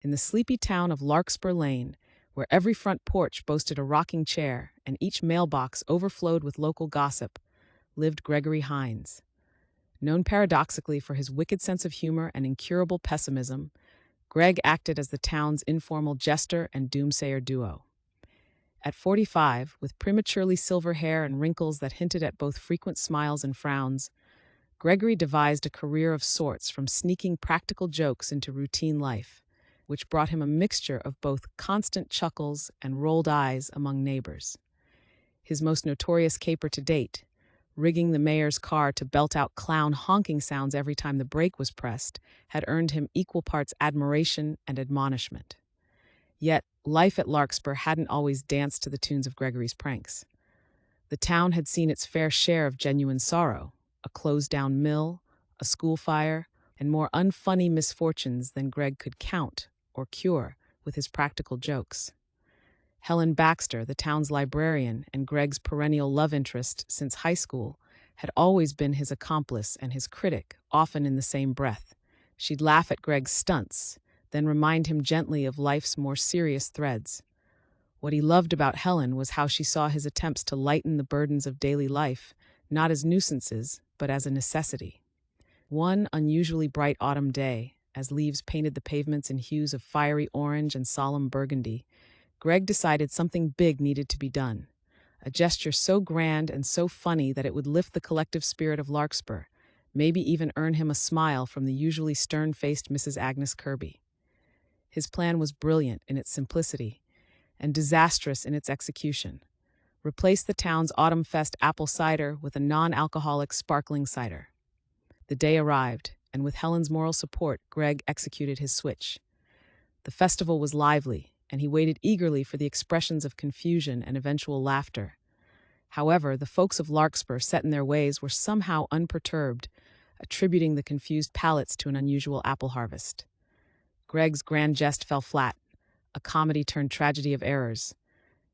In the sleepy town of Larkspur Lane, where every front porch boasted a rocking chair and each mailbox overflowed with local gossip, lived Gregory Hines. Known paradoxically for his wicked sense of humor and incurable pessimism, Greg acted as the town's informal jester and doomsayer duo. At 45, with prematurely silver hair and wrinkles that hinted at both frequent smiles and frowns, Gregory devised a career of sorts from sneaking practical jokes into routine life, which brought him a mixture of both constant chuckles and rolled eyes among neighbors. His most notorious caper to date, rigging the mayor's car to belt out clown honking sounds every time the brake was pressed, had earned him equal parts admiration and admonishment. Yet, life at Larkspur hadn't always danced to the tunes of Gregory's pranks. The town had seen its fair share of genuine sorrow, a closed-down mill, a school fire, and more unfunny misfortunes than Greg could count or cure with his practical jokes. Helen Baxter, the town's librarian and Greg's perennial love interest since high school, had always been his accomplice and his critic, often in the same breath. She'd laugh at Greg's stunts, then remind him gently of life's more serious threads. What he loved about Helen was how she saw his attempts to lighten the burdens of daily life, not as nuisances, but as a necessity. One unusually bright autumn day, as leaves painted the pavements in hues of fiery orange and solemn burgundy, Greg decided something big needed to be done, a gesture so grand and so funny that it would lift the collective spirit of Larkspur, maybe even earn him a smile from the usually stern-faced Mrs. Agnes Kirby. His plan was brilliant in its simplicity and disastrous in its execution. Replace the town's Autumn Fest apple cider with a non-alcoholic sparkling cider. The day arrived, and with Helen's moral support, Greg executed his switch. The festival was lively, and he waited eagerly for the expressions of confusion and eventual laughter. However, the folks of Larkspur, set in their ways, were somehow unperturbed, attributing the confused palates to an unusual apple harvest. Greg's grand jest fell flat, a comedy turned tragedy of errors.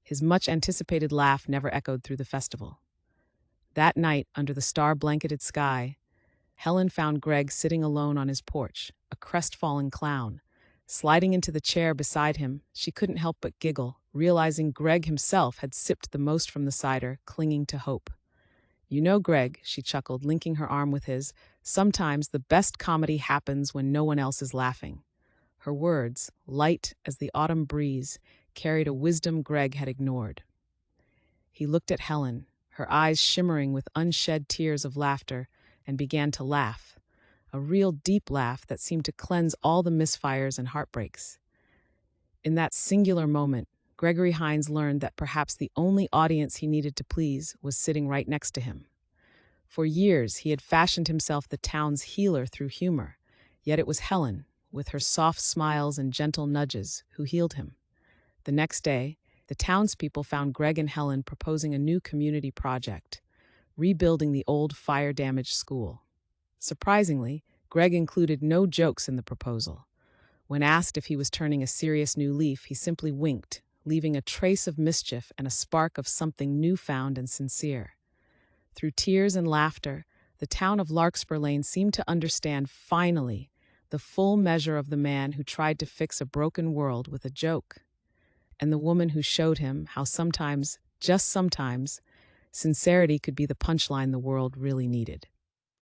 His much-anticipated laugh never echoed through the festival. That night, under the star-blanketed sky, Helen found Greg sitting alone on his porch, a crestfallen clown. Sliding into the chair beside him, she couldn't help but giggle, realizing Greg himself had sipped the most from the cider, clinging to hope. "You know, Greg," she chuckled, linking her arm with his, "sometimes the best comedy happens when no one else is laughing." Her words, light as the autumn breeze, carried a wisdom Greg had ignored. He looked at Helen, her eyes shimmering with unshed tears of laughter, and began to laugh, a real deep laugh that seemed to cleanse all the misfires and heartbreaks. In that singular moment, Gregory Hines learned that perhaps the only audience he needed to please was sitting right next to him. For years, he had fashioned himself the town's healer through humor, yet it was Helen, with her soft smiles and gentle nudges, who healed him. The next day, the townspeople found Greg and Helen proposing a new community project, rebuilding the old fire-damaged school. Surprisingly, Greg included no jokes in the proposal. When asked if he was turning a serious new leaf, he simply winked, leaving a trace of mischief and a spark of something newfound and sincere. Through tears and laughter, the town of Larkspur Lane seemed to understand, finally, the full measure of the man who tried to fix a broken world with a joke, and the woman who showed him how sometimes, just sometimes, sincerity could be the punchline the world really needed.